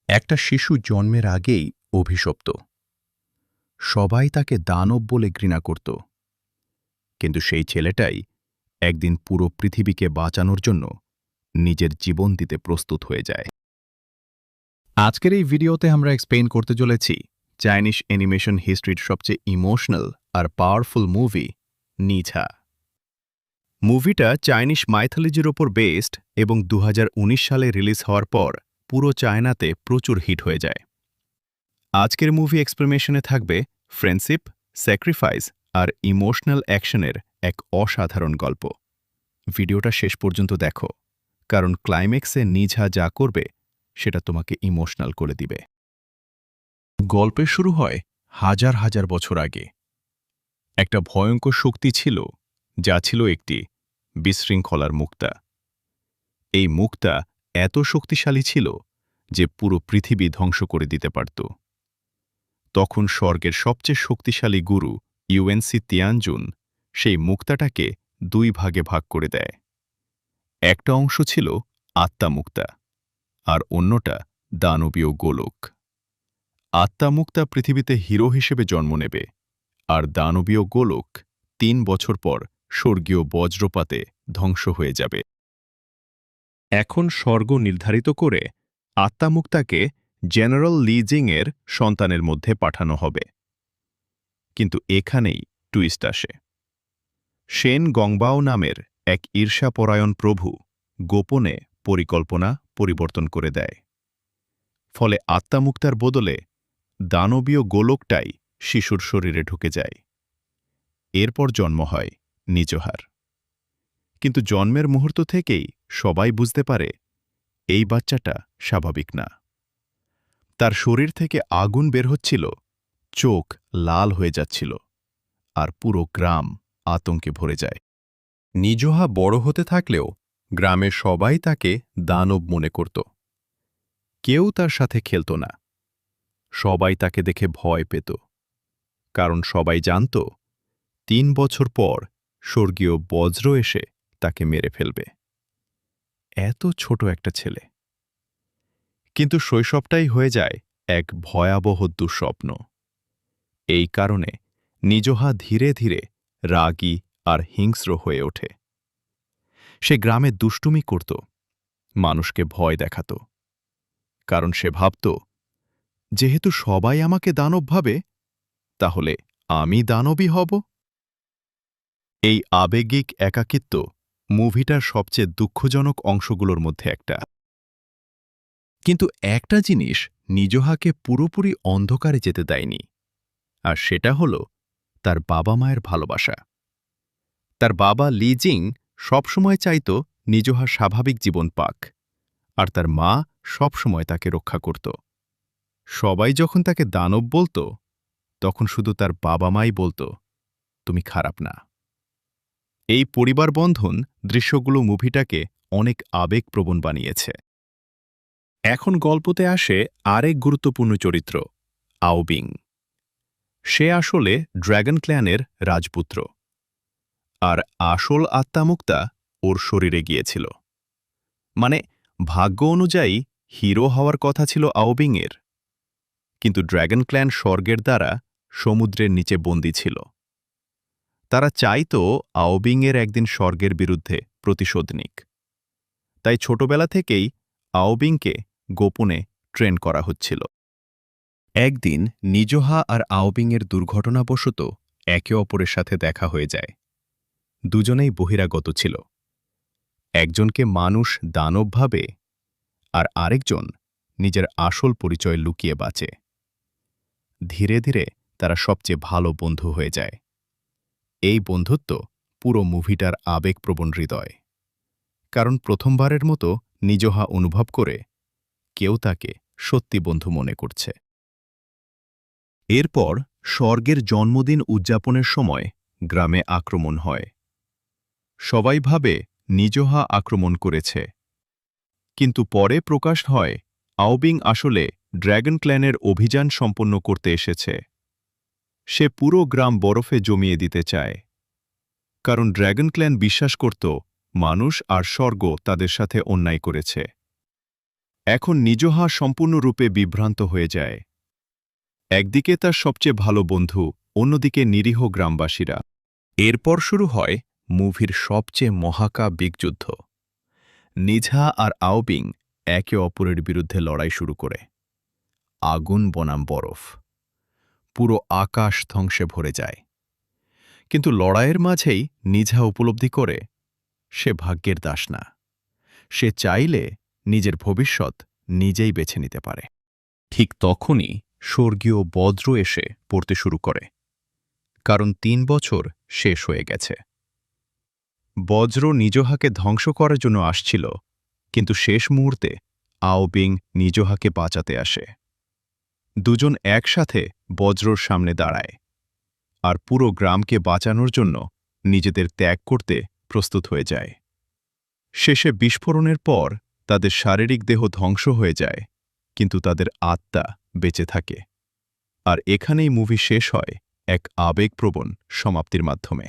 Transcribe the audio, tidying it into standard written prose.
একটা শিশু জন্মের আগেই অভিশপ্ত। সবাই তাকে দানব বলে ঘৃণা করত, কিন্তু সেই ছেলেটাই একদিন পুরো পৃথিবীকে বাঁচানোর জন্য নিজের জীবন দিতে প্রস্তুত হয়ে যায়। আজকের এই ভিডিওতে আমরা এক্সপ্লেইন করতে চলেছি চাইনিজ অ্যানিমেশন হিস্ট্রির সবচেয়ে ইমোশনাল আর পাওয়ারফুল মুভি নিঝা। মুভিটা চাইনিজ মাইথোলজির ওপর বেসড এবং 2019 সালে রিলিজ হওয়ার পর পুরো চায়নাতে প্রচুর হিট হয়ে যায়। আজকের মুভি এক্সপ্লেনেশনে থাকবে ফ্রেন্ডশিপ, স্যাক্রিফাইস আর ইমোশনাল অ্যাকশনের এক অসাধারণ গল্প। ভিডিওটা শেষ পর্যন্ত দেখো, কারণ ক্লাইম্যাক্সে নিঝা যা করবে সেটা তোমাকে ইমোশনাল করে দিবে। গল্পের শুরু হয় হাজার হাজার বছর আগে। একটা ভয়ঙ্কর শক্তি ছিল, যা ছিল একটি বিশৃঙ্খলার মুক্তা। এই মুক্তা এত শক্তিশালী ছিল যে পুরো পৃথিবী ধ্বংস করে দিতে পারত। তখন স্বর্গের সবচেয়ে শক্তিশালী গুরু ইউএনসি তিয়ানজুন সেই মুক্তাটাকে দুই ভাগে ভাগ করে দেয়। একটা অংশ ছিল আত্মামুক্তা আর অন্যটা দানবীয় গোলক। আত্মামুক্তা পৃথিবীতে হিরো হিসেবে জন্ম নেবে, আর দানবীয় গোলক 3 বছর পর স্বর্গীয় বজ্রপাতে ধ্বংস হয়ে যাবে। এখন স্বর্গ নির্ধারিত করে আত্মামুক্তাকে জেনারেল লি জিংয়ের সন্তানের মধ্যে পাঠানো হবে। কিন্তু এখানেই টুইস্ট আসে। শেন গংবাও নামের এক ঈর্ষাপরায়ণ প্রভু গোপনে পরিকল্পনা পরিবর্তন করে দেয়। ফলে আত্মামুক্তার বদলে দানবীয় গোলকটাই শিশুর শরীরে ঢুকে যায়। এরপর জন্ম হয় নিজহার। কিন্তু জন্মের মুহূর্ত থেকেই সবাই বুঝতে পারে এই বাচ্চাটা স্বাভাবিক না। তার শরীর থেকে আগুন বের হচ্ছিল, চোখ লাল হয়ে যাচ্ছিল, আর পুরো গ্রাম আতঙ্কে ভরে যায়। নিজহা বড় হতে থাকলেও গ্রামের সবাই তাকে দানব মনে করত। কেউ তার সাথে খেলত না। সবাই তাকে দেখে ভয় পেত, কারণ সবাই জানত 3 বছর পর স্বর্গীয় বজ্র এসে তাকে মেরে ফেলবে। এত ছোট একটা ছেলে, কিন্তু শৈশবটাই হয়ে যায় এক ভয়াবহ দুঃস্বপ্ন। এই কারণে নিজহা ধীরে ধীরে রাগী আর হিংস্র হয়ে ওঠে। সে গ্রামে দুষ্টুমি করত, মানুষকে ভয় দেখাত, কারণ সে ভাবত, যেহেতু সবাই আমাকে দানব ভাবে, তাহলে আমি দানবই হব। এই আবেগিক একাকিত্ব মুভিটার সবচেয়ে দুঃখজনক অংশগুলোর মধ্যে একটা। কিন্তু একটা জিনিস নিজহাকে পুরোপুরি অন্ধকারে যেতে দেয়নি, আর সেটা হল তার বাবা মায়ের ভালোবাসা। তার বাবা লি জিং সবসময় চাইত নিজহা স্বাভাবিক জীবন পাক, আর তার মা সবসময় তাকে রক্ষা করত। সবাই যখন তাকে দানব বলত, তখন শুধু তার বাবা মাই বলত, তুমি খারাপ না। এই পরিবার বন্ধন দৃশ্যগুলো মুভিটাকে অনেক আবেগপ্রবণ বানিয়েছে। এখন গল্পতে আসে আরেক গুরুত্বপূর্ণ চরিত্র, আওবিং। সে আসলে ড্র্যাগন ক্ল্যানের রাজপুত্র, আর আসল আত্মামুক্তা ওর শরীরে গিয়েছিল। মানে, ভাগ্য অনুযায়ী হিরো হওয়ার কথা ছিল আওবিংয়ের, কিন্তু ড্র্যাগন ক্ল্যান স্বর্গের দ্বারা সমুদ্রের নিচে বন্দী ছিল। তারা চাইত আওবিংয়ের একদিন স্বর্গের বিরুদ্ধে প্রতিশোধ নিক। তাই ছোটবেলা থেকেই আওবিংকে গোপনে ট্রেন করা হচ্ছিল। একদিন নিজহা আর আওবিংয়ের দুর্ঘটনাবশত একে অপরের সাথে দেখা হয়ে যায়। দুজনেই বহিরাগত ছিল। একজনকে মানুষ দানব ভাবে, আর আরেকজন নিজের আসল পরিচয় লুকিয়ে বাঁচে। ধীরে ধীরে তারা সবচেয়ে ভালো বন্ধু হয়ে যায়। এই বন্ধুত্ব পুরো মুভিটার আবেগপ্রবণ হৃদয়, কারণ প্রথমবারের মতো নিজহা অনুভব করে কেউ তাকে সত্যি বন্ধু মনে করছে। এরপর স্বর্গের জন্মদিন উদযাপনের সময় গ্রামে আক্রমণ হয়। সবাই ভাবে নিজহা আক্রমণ করেছে, কিন্তু পরে প্রকাশ হয় আওবিং আসলে ড্র্যাগন ক্ল্যানের অভিযান সম্পন্ন করতে এসেছে। সে পুরো গ্রাম বরফে জমিয়ে দিতে চায়, কারণ ড্র্যাগন ক্ল্যান বিশ্বাস করত মানুষ আর স্বর্গ তাদের সাথে অন্যায় করেছে। এখন নিজহা সম্পূর্ণরূপে বিভ্রান্ত হয়ে যায়। একদিকে তার সবচেয়ে ভালো বন্ধু, অন্যদিকে নিরীহ গ্রামবাসীরা। এরপর শুরু হয় মুভির সবচেয়ে মহাকাব্যিক যুদ্ধ। নিঝা আর আওবিং একে অপরের বিরুদ্ধে লড়াই শুরু করে। আগুন বনাম বরফ, পুরো আকাশ ধ্বংসে ভরে যায়। কিন্তু লড়াইয়ের মাঝেই নিঝা উপলব্ধি করে সে ভাগ্যের দাস না। সে চাইলে নিজের ভবিষ্যৎ নিজেই বেছে নিতে পারে। ঠিক তখনই স্বর্গীয় বজ্র এসে পড়তে শুরু করে, কারণ ৩ বছর শেষ হয়ে গেছে। বজ্র নিজহাকে ধ্বংস করার জন্য আসছিল, কিন্তু শেষ মুহূর্তে আওবিং নিজহাকে বাঁচাতে আসে। দুজন একসাথে বজ্রর সামনে দাঁড়ায়, আর পুরো গ্রামকে বাঁচানোর জন্য নিজেদের ত্যাগ করতে প্রস্তুত হয়ে যায়। শেষে বিস্ফোরণের পর তাদের শারীরিক দেহ ধ্বংস হয়ে যায়, কিন্তু তাদের আত্মা বেঁচে থাকে। আর এখানেই মুভি শেষ হয় এক আবেগপ্রবণ সমাপ্তির মাধ্যমে।